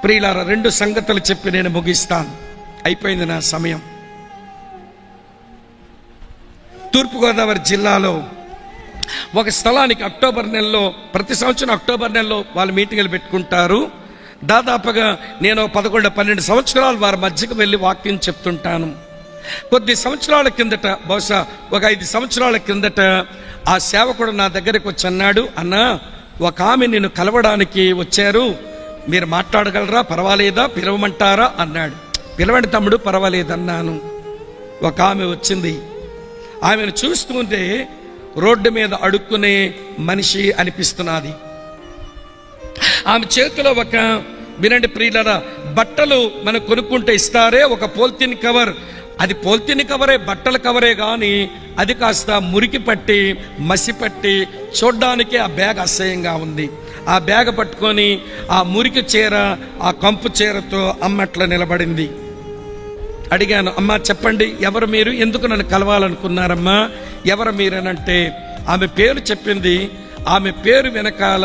ప్రియులారా, 2 సంగతులు చెప్పి నేను ముగిస్తాను. అయిపోయింది నా సమయం. తూర్పుగోదావరి జిల్లాలో ఒక స్థలానికి అక్టోబర్ నెలలో, ప్రతి సంవత్సరం అక్టోబర్ నెలలో వాళ్ళు మీటింగులు పెట్టుకుంటారు. దాదాపుగా నేను 11-12 సంవత్సరాలు వారి మధ్యకు వెళ్ళి వాక్యం చెప్తుంటాను. కొద్ది సంవత్సరాల కిందట, బహుశా ఒక 5 సంవత్సరాల కిందట ఆ సేవకుడు నా దగ్గరికి వచ్చి అన్నాడు, అన్నా, ఒక ఆమె నిన్ను కలవడానికి వచ్చారు, మీరు మాట్లాడగలరా, పర్వాలేదా, పిలవమంటారా అన్నాడు. పిలవండి తమ్ముడు, పర్వాలేదన్నాను. ఒక ఆమె వచ్చింది. ఆమెను చూస్తుంటే రోడ్డు మీద అడుక్కునే మనిషి అనిపిస్తున్నది. ఆమె చేతిలో ఒక, వినండి ప్రియులారా, బట్టలు మనం కొనుక్కుంటే ఇస్తారే ఒక పోలిథిన్ కవర్, అది పోలిథిన్ కవరే, బట్టల కవరే, కానీ అది కాస్త మురికి పట్టి మసి పట్టి చూడ్డానికి ఆ బ్యాగ్ అసహ్యంగా ఉంది. ఆ బ్యాగ్ పట్టుకొని ఆ మురికి చీర, ఆ కంపు చీరతో అమ్మట్ల నిలబడింది. అడిగాను, అమ్మా చెప్పండి, ఎవరు మీరు, ఎందుకు నన్ను కలవాలనుకున్నారమ్మా, ఎవరు మీరనంటే ఆమె పేరు చెప్పింది. ఆమె పేరు వెనకాల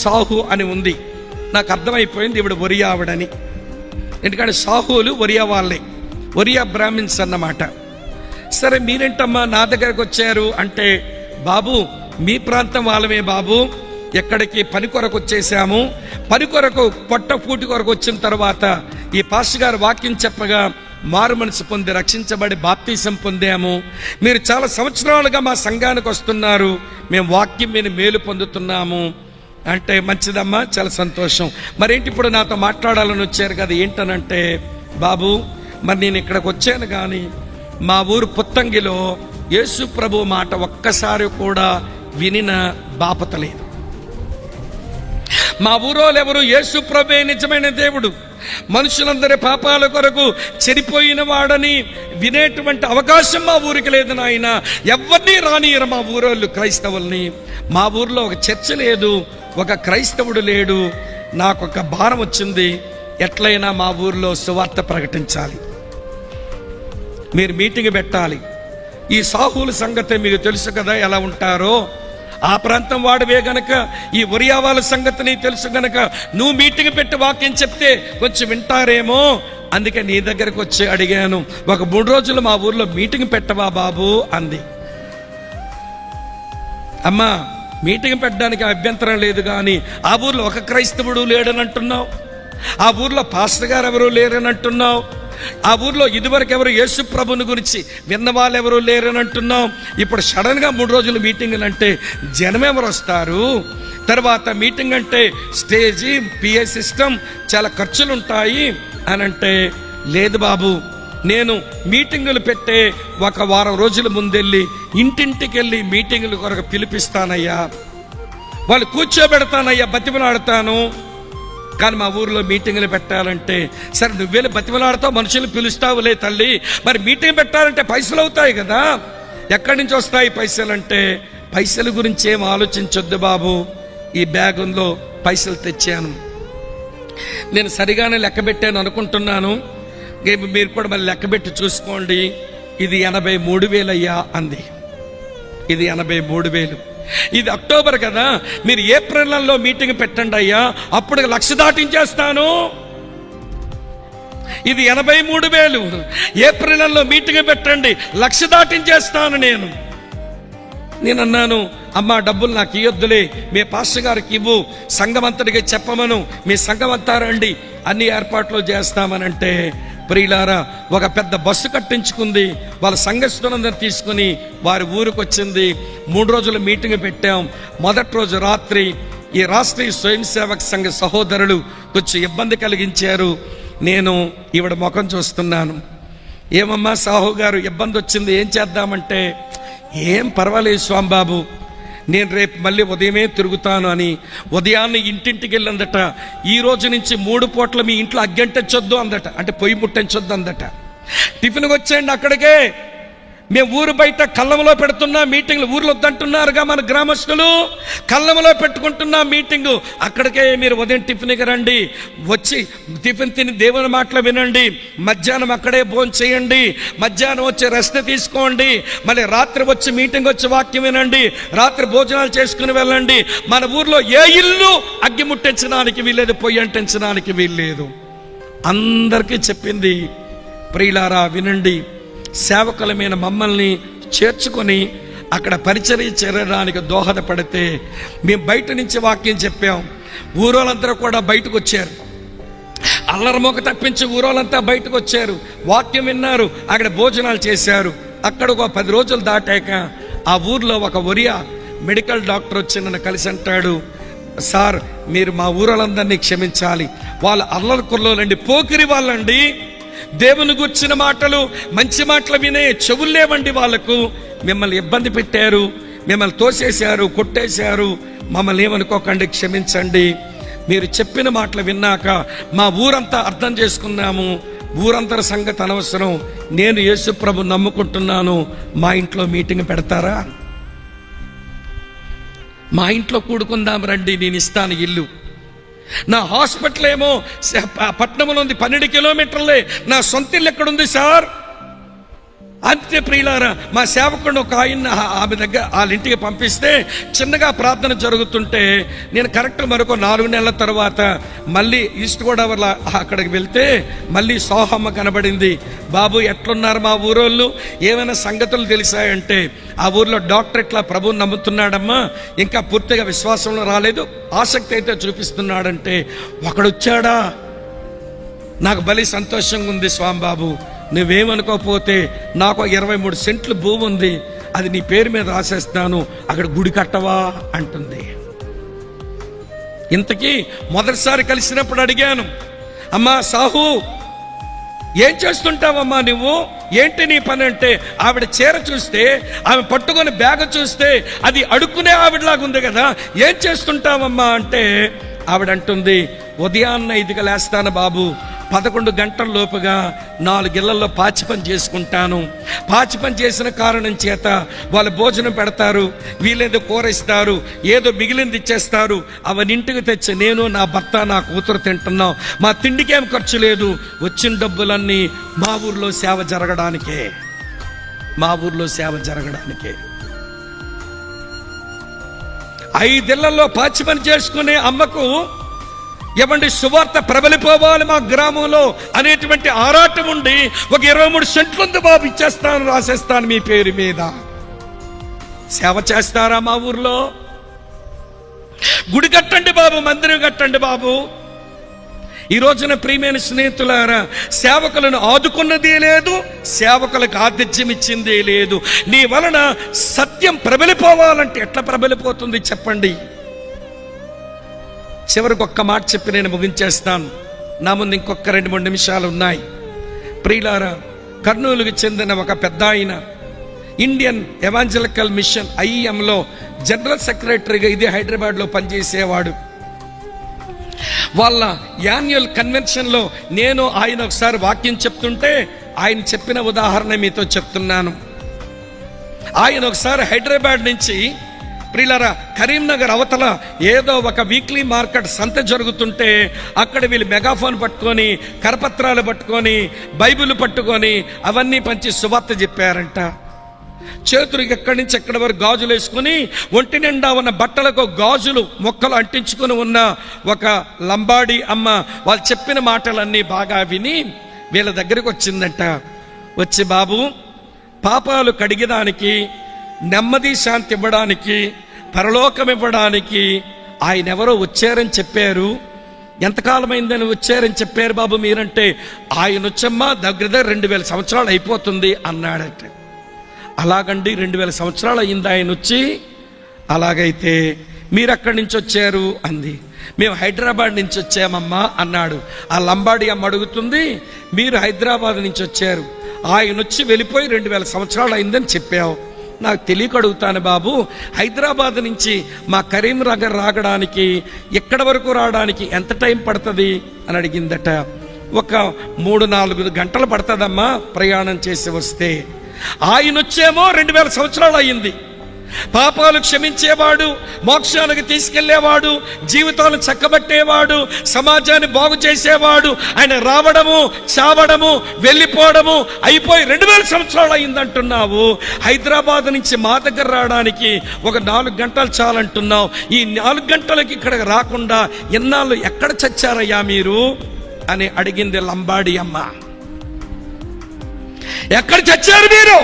సాహు అని ఉంది. నాకు అర్థమైపోయింది ఈవిడ ఒరియా ఆవిడని. ఎందుకంటే సాహులు ఒరియా వాళ్ళే, ఒరియా బ్రాహ్మిన్స్ అన్నమాట. సరే మీరేంటమ్మా నా దగ్గరకు వచ్చారు అంటే, బాబు మీ ప్రాంతం వాళ్ళమే బాబు, ఎక్కడికి పని కొరకు వచ్చేసాము, పని కొరకు పొట్ట పూటి కొరకు వచ్చిన తర్వాత ఈ పాస్టర్ గారు వాక్యం చెప్పగా మారు మనసు పొంది రక్షించబడి బాప్తీసం పొందాము. మీరు చాలా సంవత్సరాలుగా మా సంఘానికి వస్తున్నారు, మేము వాక్యం మీద మేలు పొందుతున్నాము అంటే, మంచిదమ్మా, చాలా సంతోషం. మరేంటి ఇప్పుడు నాతో మాట్లాడాలని వచ్చారు కదా, ఏంటనంటే, బాబు మరి నేను ఇక్కడికి వచ్చాను కానీ మా ఊరు పుత్తంగిలో యేసు ప్రభు మాట ఒక్కసారి కూడా వినిన బాపత లేదు. మా ఊరోళ్ళెవరు యేసు ప్రభే నిజమైన దేవుడు, మనుషులందరి పాపాల కొరకు చనిపోయిన వాడని వినేటువంటి అవకాశం మా ఊరికి లేదు నాయన. ఎవరిని రానియరు మా ఊరోళ్ళు, క్రైస్తవుల్ని. మా ఊర్లో ఒక చర్చ లేదు, ఒక క్రైస్తవుడు లేడు. నాకు ఒక భారం వచ్చింది, ఎట్లయినా మా ఊర్లో సువార్త ప్రకటించాలి, మీరు మీటింగ్ పెట్టాలి. ఈ సాహుల సంగతి మీకు తెలుసు కదా ఎలా ఉంటారో, ఆ ప్రాంతం వాడివే గనక ఈ ఒరియా వాళ్ళ సంగతి నీకు తెలుసు గనక నువ్వు మీటింగ్ పెట్టి వాక్యం చెప్తే కొంచెం వింటారేమో, అందుకే నీ దగ్గరకు వచ్చి అడిగాను, ఒక 3 రోజులు మా ఊర్లో మీటింగ్ పెట్టవా బాబు అంది. అమ్మా మీటింగ్ పెట్టడానికి అభ్యంతరం లేదు, కానీ ఆ ఊర్లో ఒక క్రైస్తవుడు లేడని అంటున్నావు, ఆ ఊర్లో పాస్టర్ గారు ఎవరు లేరని అంటున్నావు, ఆ ఊర్లో ఇదివరకు ఎవరు యేసు ప్రభుని గురించి విన్న వాళ్ళు ఎవరు లేరని అంటున్నావు. ఇప్పుడు సడన్గా 3 రోజులు మీటింగులు అంటే జనం ఎవరు వస్తారు? తర్వాత మీటింగ్ అంటే స్టేజీ, పిఏ సిస్టమ్, చాలా ఖర్చులు ఉంటాయి అని అంటే, లేదు బాబు, నేను మీటింగులు పెట్టే ఒక వారం రోజుల ముందెళ్ళి ఇంటింటికి వెళ్ళి మీటింగుల కొరకు పిలిపిస్తానయ్యా, వాళ్ళు కూర్చోబెడతానయ్యా, బతిమలాడతాను. కానీ మా ఊర్లో మీటింగులు పెట్టాలంటే, సరే నువ్వేళ్ళు బతిమలాడతావు, మనుషులు పిలుస్తావులే తల్లి, మరి మీటింగ్ పెట్టాలంటే పైసలు అవుతాయి కదా, ఎక్కడి నుంచి వస్తాయి పైసలు అంటే, పైసల గురించి ఏం ఆలోచించొద్దు బాబు, ఈ బ్యాగులో పైసలు తెచ్చాను, నేను సరిగానే లెక్క పెట్టాను అనుకుంటున్నాను, మీరు కూడా మళ్ళీ లెక్క పెట్టి చూసుకోండి, ఇది 83,000 అయ్యా అంది. ఇది 83,000. ఇది అక్టోబర్ కదా, మీరు ఏప్రిల్ నెలలో మీటింగ్ పెట్టండి అయ్యా, అప్పుడు 1,00,000 దాటించేస్తాను. ఇది 83,000. ఏప్రిల్ నెలలో మీటింగ్ పెట్టండి, 1,00,000 దాటించేస్తాను నేను అన్నాను, అమ్మా డబ్బులు నాకు ఇవ్వద్దులే, మీ పాస్టర్ గారికి ఇవ్వు, సంఘం అంతటికి చెప్పమను, మీ సంఘం అంతా రండి, అన్ని ఏర్పాట్లు చేస్తామనంటే, ప్రియులారా, ఒక పెద్ద బస్సు కట్టించుకుంది, వాళ్ళ సంఘస్థులందరూ తీసుకుని వారి ఊరికి వచ్చింది. 3 రోజులు మీటింగ్ పెట్టాం. మొదటి రోజు రాత్రి ఈ రాష్ట్రీయ స్వయం సేవక సంఘ సహోదరులు కొంచెం ఇబ్బంది కలిగించారు. నేను ఈవిడ ముఖం చూస్తున్నాను, ఏమమ్మా సాహు గారు ఇబ్బంది వచ్చింది, ఏం చేద్దామంటే, ఏం పర్వాలేదు స్వామిబాబు, నేను రేపు మళ్ళీ ఉదయమే తిరుగుతాను అని ఉదయాన్నే ఇంటింటికి వెళ్ళందట. ఈ రోజు నుంచి 3 పూట్ల మీ ఇంట్లో అగ్గంటొద్దు అందట, అంటే పొయ్యి ముట్టించొద్దు అందట. టిఫిన్కి వచ్చేయండి అక్కడికే, మేము ఊరు బయట కళ్ళంలో పెడుతున్నా మీటింగ్లు, ఊర్లో వద్దంటున్నారుగా మన గ్రామస్తులు, కళ్ళంలో పెట్టుకుంటున్నా మీటింగు. అక్కడికే మీరు ఉదయం టిఫిన్కి రండి, వచ్చి టిఫిన్ తిని దేవుని మాటలు వినండి, మధ్యాహ్నం అక్కడే భోజనం చేయండి, మధ్యాహ్నం వచ్చి రెస్ట్ తీసుకోండి, మళ్ళీ రాత్రి వచ్చి మీటింగ్ వచ్చి వాక్యం వినండి, రాత్రి భోజనాలు చేసుకుని వెళ్ళండి. మన ఊర్లో ఏ ఇల్లు అగ్గి ముట్టించడానికి వీల్లేదు, పొయ్యి అంటించడానికి వీల్లేదు. అందరికీ చెప్పింది, ప్రియులారా వినండి, సేవకులమైన మమ్మల్ని చేర్చుకొని అక్కడ పరిచర్య చేరడానికి దోహదపడితే మేము బయట నుంచి వాక్యం చెప్పాం. ఊరోళ్ళందరూ కూడా బయటకు వచ్చారు, అల్లరమొక తప్పించి ఊరోళ్ళంతా బయటకు వచ్చారు, వాక్యం విన్నారు, అక్కడ భోజనాలు చేశారు. అక్కడ ఒక 10 రోజులు దాటాక ఆ ఊర్లో ఒక ఒరియా మెడికల్ డాక్టర్ వచ్చి నన్ను కలిసి అంటాడు, సార్ మీరు మా ఊరోళ్ళందరినీ క్షమించాలి, వాళ్ళ అల్లరి కుర్రోలండి, పోకిరి వాళ్ళండి, దేవుని గుర్చిన మాటలు మంచి మాటలు వినే చెవులు లేవండి వాళ్ళకు, మిమ్మల్ని ఇబ్బంది పెట్టారు, మిమ్మల్ని తోసేశారు, కొట్టేశారు, మమ్మల్ని ఏమనుకోకండి, క్షమించండి. మీరు చెప్పిన మాటలు విన్నాక మా ఊరంతా అర్థం చేసుకున్నాము, ఊరందరి సంగతి అనవసరం, నేను యేసు ప్రభు నమ్ముకుంటున్నాను, మా ఇంట్లో మీటింగ్ పెడతారా? మా ఇంట్లో కూడుకుందాం రండి, నేను ఇస్తాను ఇల్లు. నా హాస్పిటల్ ఏమో పట్టణంలో ఉంది, 12 కిలోమీటర్లే, నా సొంత ఇల్లు ఎక్కడుంది సార్? అంతే ప్రియులారా, మా సేవకుడు ఒక ఆయన ఆమె దగ్గర వాళ్ళ ఇంటికి పంపిస్తే చిన్నగా ప్రార్థన జరుగుతుంటే నేను కరెక్ట్ మరొక 4 నెలల తర్వాత మళ్ళీ ఈస్ట్ గోదావరిలో అక్కడికి వెళ్తే మళ్ళీ సోహమ్మ కనబడింది. బాబు ఎట్లున్నారు మా ఊరోళ్ళు, ఏమైనా సంగతులు తెలిసాయంటే ఆ ఊర్లో డాక్టర్ ఇట్లా ప్రభువుని నమ్ముతున్నాడమ్మా, ఇంకా పూర్తిగా విశ్వాసంలో రాలేదు, ఆసక్తి అయితే చూపిస్తున్నాడంటే ఒకడొచ్చాడా. నాకు భలే సంతోషంగా ఉంది, స్వామిబాబు నువ్వేమనుకోకపోతే నాకు 23 సెంట్లు భూమి ఉంది, అది నీ పేరు మీద రాసేస్తాను, అక్కడ గుడి కట్టవా అంటుంది. ఇంతకీ మొదటిసారి కలిసినప్పుడు అడిగాను, అమ్మా సాహు ఏం చేస్తుంటావమ్మా నువ్వు, ఏంటి నీ పని అంటే, ఆవిడ చీర చూస్తే, ఆమె పట్టుకొని బ్యాగ్ చూస్తే అది అడుక్కునే ఆవిడలాగా ఉంది కదా, ఏం చేస్తుంటావమ్మా అంటే ఆవిడ అంటుంది, ఉదయాన్న 5కి లేస్తాను బాబు, 11 గంటల లోపుగా 4 ఇళ్లలో పాచి పని చేసుకుంటాను. పాచి పని చేసిన కారణం చేత వాళ్ళు భోజనం పెడతారు, వీళ్ళేదో కూర ఇస్తారు, ఏదో మిగిలింది ఇచ్చేస్తారు, అవన్నీ ఇంటికి తెచ్చి నేను నా భర్త నా కూతురు తింటున్నాం, మా తిండికేం ఖర్చు లేదు, వచ్చిన డబ్బులన్నీ మా ఊర్లో సేవ జరగడానికే, మా ఊర్లో సేవ జరగడానికే. 5 ఇళ్లలో పాచి పని చేసుకునే అమ్మకు ఏమండి సువార్త ప్రబలిపోవాలి మా గ్రామంలో అనేటువంటి ఆరాటం ఉండి ఒక 23 సెంట్లు ఉంది బాబు, ఇచ్చేస్తాను, రాసేస్తాను మీ పేరు మీద. సేవ చేస్తారా మా ఊర్లో? గుడి కట్టండి బాబు, మందిరం కట్టండి బాబు. ఈ రోజున ప్రియమైన స్నేహితులారా, సేవకులను ఆదుకున్నదే లేదు, సేవకులకు ఆతిథ్యం ఇచ్చిందే లేదు. నీ వలన సత్యం ప్రబలిపోవాలంటే ఎట్లా ప్రబలిపోతుంది చెప్పండి? చివరికి ఒక్క మాట చెప్పి నేను ముగించేస్తాను, నా ముందు ఇంకొక 2-3 నిమిషాలు ఉన్నాయి. ప్రియులారా, కర్నూలుకు చెందిన ఒక పెద్ద ఆయన ఇండియన్ ఎవాంజలికల్ మిషన్ IEMలో జనరల్ సెక్రటరీగా ఇది హైదరాబాద్లో పనిచేసేవాడు. వాళ్ళ యాన్యువల్ కన్వెన్షన్లో నేను ఆయన ఒకసారి వాక్యం చెప్తుంటే ఆయన చెప్పిన ఉదాహరణ మీతో చెప్తున్నాను. ఆయన ఒకసారి హైదరాబాద్ నుంచి ప్రియులారా కరీంనగర్ అవతల ఏదో ఒక వీక్లీ మార్కెట్ సంత జరుగుతుంటే అక్కడ వీళ్ళు మెగాఫోన్ పట్టుకొని, కరపత్రాలు పట్టుకొని, బైబిల్ పట్టుకొని అవన్నీ పంచి సువార్త చెప్పారంట. చేతులకు ఎక్కడి నుంచి ఎక్కడి వరకు గాజులు వేసుకుని, ఒంటి నిండా ఉన్న బట్టలకు గాజులు మొక్కలు అంటించుకుని ఉన్న ఒక లంబాడి అమ్మ వాళ్ళు చెప్పిన మాటలన్నీ బాగా విని వీళ్ళ దగ్గరికి వచ్చిందంట. వచ్చి, బాబు పాపాలు కడిగడానికి, నెమ్మది శాంతి ఇవ్వడానికి, పరలోకం ఇవ్వడానికి ఆయన ఎవరో వచ్చారని చెప్పారు. ఎంతకాలమైందని వచ్చారని చెప్పారు బాబు మీరంటే, ఆయన వచ్చమ్మా దగ్గర 2000 సంవత్సరాలు అయిపోతుంది అన్నాడట. అలాగండి 2000 సంవత్సరాలు అయింది ఆయన వచ్చి. అలాగైతే మీరు అక్కడి నుంచి వచ్చారు అంది. మేము హైదరాబాద్ నుంచి వచ్చామమ్మా అన్నాడు. ఆ లంబాడి అమ్మ అడుగుతుంది, మీరు హైదరాబాద్ నుంచి వచ్చారు, ఆయన వచ్చి వెళ్ళిపోయి 2000 సంవత్సరాలు అయిందని చెప్పావు, నాకు తెలియక అడుగుతాను బాబు, హైదరాబాద్ నుంచి మా కరీంనగర్ రావడానికి, ఎక్కడి వరకు రావడానికి ఎంత టైం పడుతుంది అని అడిగిందట. ఒక 3-4 గంటలు పడుతుందమ్మా ప్రయాణం చేసి వస్తే. ఆయన వచ్చేమో 2000 సంవత్సరాలు అయింది. పాపాలు క్షమించేవాడు, మోక్షానికి తీసుకెళ్లేవాడు, జీవితాలను చక్కబట్టేవాడు, సమాజాన్ని బాగు చేసేవాడు, ఆయన రావడము, చావడము, వెళ్ళిపోవడము అయిపోయి 2000 సంవత్సరాలు అయిందంటున్నావు. హైదరాబాద్ నుంచి మా దగ్గర రావడానికి ఒక 4 గంటలు చాలంటున్నావు. ఈ 4 గంటలకి ఇక్కడికి రాకుండా ఎన్నాళ్ళు ఎక్కడ చచ్చారయ్యా మీరు అని అడిగింది లంబాడి అమ్మ. ఎక్కడ చచ్చారు మీరు?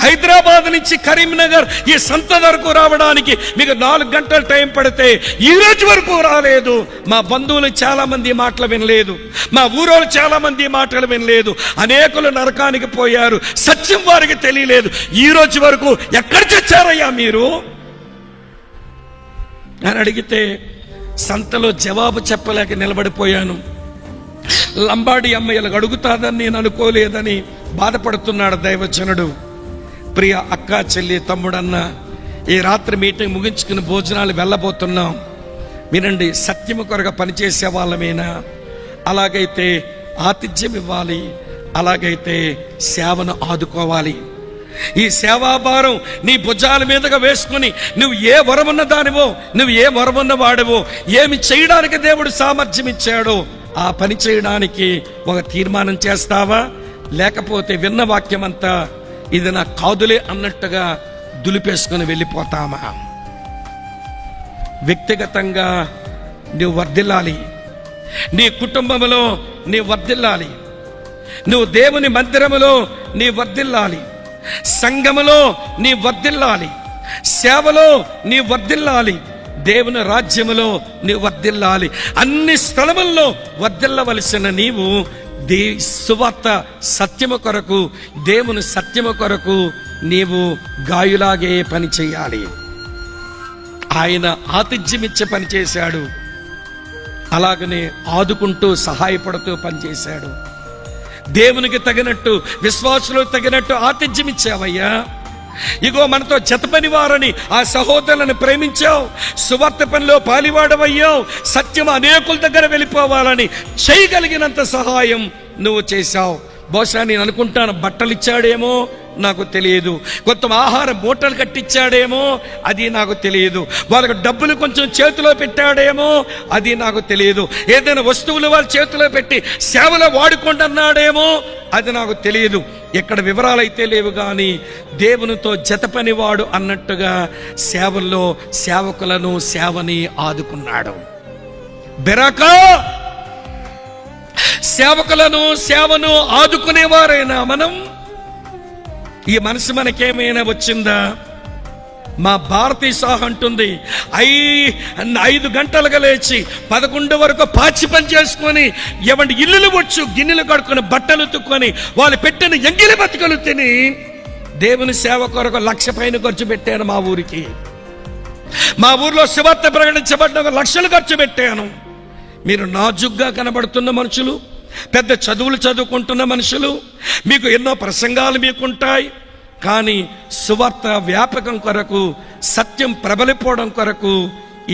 హైదరాబాద్ నుంచి కరీంనగర్ ఈ సంత వరకు రావడానికి మీకు 4 గంటలు టైం పడితే ఈ రోజు వరకు రాలేదు. మా బంధువులు చాలా మంది మాటలు వినలేదు, మా ఊరోళ్ళు చాలా మంది మాటలు వినలేదు, అనేకులు నరకానికి పోయారు, సత్యం వారికి తెలియలేదు. ఈ రోజు వరకు ఎక్కడ చచ్చారయ్యా మీరు అని అడిగితే సంతలో జవాబు చెప్పలేక నిలబడిపోయాను. లంబాడి అమ్మ ఇలా అడుగుతాదని నేను అనుకోలేదని బాధపడుతున్నాడు దైవజనుడు. ప్రియ అక్క, చెల్లి, తమ్ముడన్న, ఈ రాత్రి మీటింగ్ ముగించుకుని భోజనాలు వెళ్ళబోతున్నాం. వినండి, సత్యము కొరకు పనిచేసే వాళ్ళమేనా? అలాగైతే ఆతిథ్యం ఇవ్వాలి, అలాగైతే సేవను ఆదుకోవాలి. ఈ సేవాభారం నీ భుజాల మీదుగా వేసుకుని నువ్వు ఏ వరమున్న దానివో, నువ్వు ఏ వరమున్న వాడివో, ఏమి చేయడానికి దేవుడు సామర్థ్యం ఇచ్చాడో ఆ పని చేయడానికి ఒక తీర్మానం చేస్తావా? లేకపోతే విన్న వాక్యం అంతా ఇది నా కాదులే అన్నట్టుగా దులిపేసుకుని వెళ్ళిపోతామా? వ్యక్తిగతంగా నువ్వు వర్ధిల్లాలి, నీ కుటుంబంలో నీ వర్ధిల్లాలి, నువ్వు దేవుని మందిరములో నీ వర్ధిల్లాలి, సంఘములో నీ వర్ధిల్లాలి, సేవలో నీ వర్ధిల్లాలి, దేవుని రాజ్యములో నీ వర్ధిల్లాలి. అన్ని స్థలముల్లో వర్ధిల్లవలసిన నీవు సువార్త సత్యము కొరకు, దేవుని సత్యము కొరకు నీవు గాయులాగే పని చేయాలి. ఆయన ఆతిథ్యమిచ్చే పని చేశాడు, అలాగనే ఆదుకుంటూ సహాయపడుతూ పనిచేశాడు. దేవునికి తగినట్టు, విశ్వాసులకు తగినట్టు ఆతిథ్యం ఇచ్చావయ్యా. ఇగో మనతో జతపని వారని ఆ సహోదరులను ప్రేమించావు, సువార్త పనిలో పాలివాడవయ్యావు, సత్యం అనేకుల దగ్గర వెళ్ళిపోవాలని చేయగలిగినంత సహాయం నువ్వు చేశావు. బహుశా నేను అనుకుంటాను బట్టలు ఇచ్చాడేమో నాకు తెలియదు, కొంత ఆహార మూటలు కట్టించాడేమో అది నాకు తెలియదు, వాళ్ళకు డబ్బులు కొంచెం చేతిలో పెట్టాడేమో అది నాకు తెలియదు, ఏదైనా వస్తువులు వాళ్ళ చేతిలో పెట్టి సేవలో వాడుకోండి అన్నాడేమో అది నాకు తెలియదు. ఇక్కడ వివరాలు అయితే లేవు, కానీ దేవునితో జతపనివాడు అన్నట్టుగా సేవల్లో సేవకులను, సేవని ఆదుకున్నాడు. బెరాకా సేవకులను, సేవను ఆదుకునేవారైనా మనం? ఈ మనసు మనకేమైనా వచ్చిందా? మా భారతీయ సాహ అంటుంది 5 గంటలుగా లేచి 11 వరకు పాచి పని చేసుకొని ఎవంటి ఇల్లులు వచ్చు గిన్నెలు కడుక్కొని బట్టలు తుక్కొని వాళ్ళు పెట్టిన ఎంగిలి బతుకలు తిని దేవుని సేవ కొరకు 1,00,000 పైన ఖర్చు పెట్టాను. మా ఊరికి, మా ఊర్లో సువార్త ప్రకటించబడిన 1,00,000 ఖర్చు పెట్టాను. మీరు నాజుగ్గా కనబడుతున్న మనుషులు, పెద్ద చదువులు చదువుకుంటున్న మనుషులు, మీకు ఎన్నో ప్రసంగాలు మీకుంటాయి, కానీ సువార్త వ్యాపకం కొరకు, సత్యం ప్రబలిపోవడం కొరకు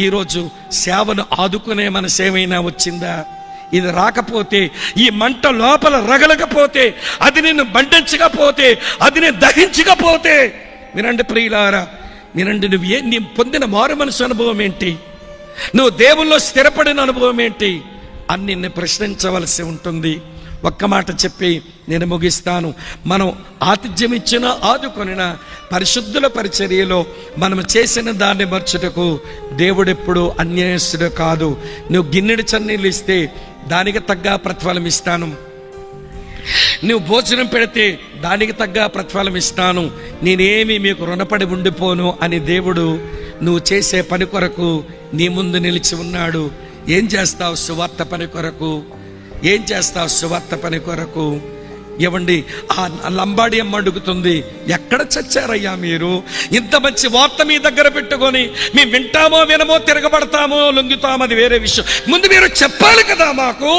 ఈరోజు సేవను ఆదుకునే మనసు ఏమైనా వచ్చిందా? ఇది రాకపోతే, ఈ మంట లోపల రగలకపోతే, అది నిన్ను బండించకపోతే, అది నేను దహించకపోతే, వినండి ప్రియులారా, వినండి, నీ పొందిన మారు మనసు అనుభవం ఏంటి? నువ్వు దేవుల్లో స్థిరపడిన అనుభవం ఏంటి అని నిన్ను ప్రశ్నించవలసి ఉంటుంది. ఒక్క మాట చెప్పి నేను ముగిస్తాను. మనం ఆతిథ్యం ఇచ్చిన, ఆదుకొనిన పరిశుద్ధుల పరిచర్యలో మనం చేసిన దాన్ని మర్చుటకు దేవుడెప్పుడు అన్యాయస్తుడు కాదు. నువ్వు గిన్నెడు చన్నీళ్ళు ఇస్తే దానికి తగ్గ ప్రతిఫలం ఇస్తాను, నువ్వు భోజనం పెడితే దానికి తగ్గ ప్రతిఫలం ఇస్తాను, నేనేమి మీకు రుణపడి ఉండిపోను అని దేవుడు నువ్వు చేసే పని కొరకు నీ ముందు నిలిచి ఉన్నాడు. ఏం చేస్తావు సువార్త పని కొరకు? ఏం చేస్తావు సువార్త పని కొరకు? ఇవ్వండి, ఆ లంబాడి అమ్మ అడుగుతుంది, ఎక్కడ చచ్చారయ్యా మీరు? ఇంత మంచి వార్త మీ దగ్గర పెట్టుకొని మేము వింటామో వినమో, తిరగబడతామో లొంగుతామో, అది వేరే విషయం. ముందు మీరు చెప్పాలి కదా మాకు,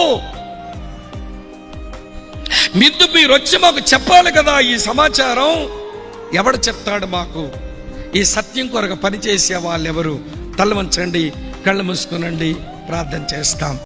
మీరు వచ్చి మాకు చెప్పాలి కదా ఈ సమాచారం. ఎవడు చెప్తాడు మాకు? ఈ సత్యం కొరకు పనిచేసే వాళ్ళు ఎవరు? తల వంచండి, కళ్ళు మూసుకునండి, ప్రార్థన చేస్తాం.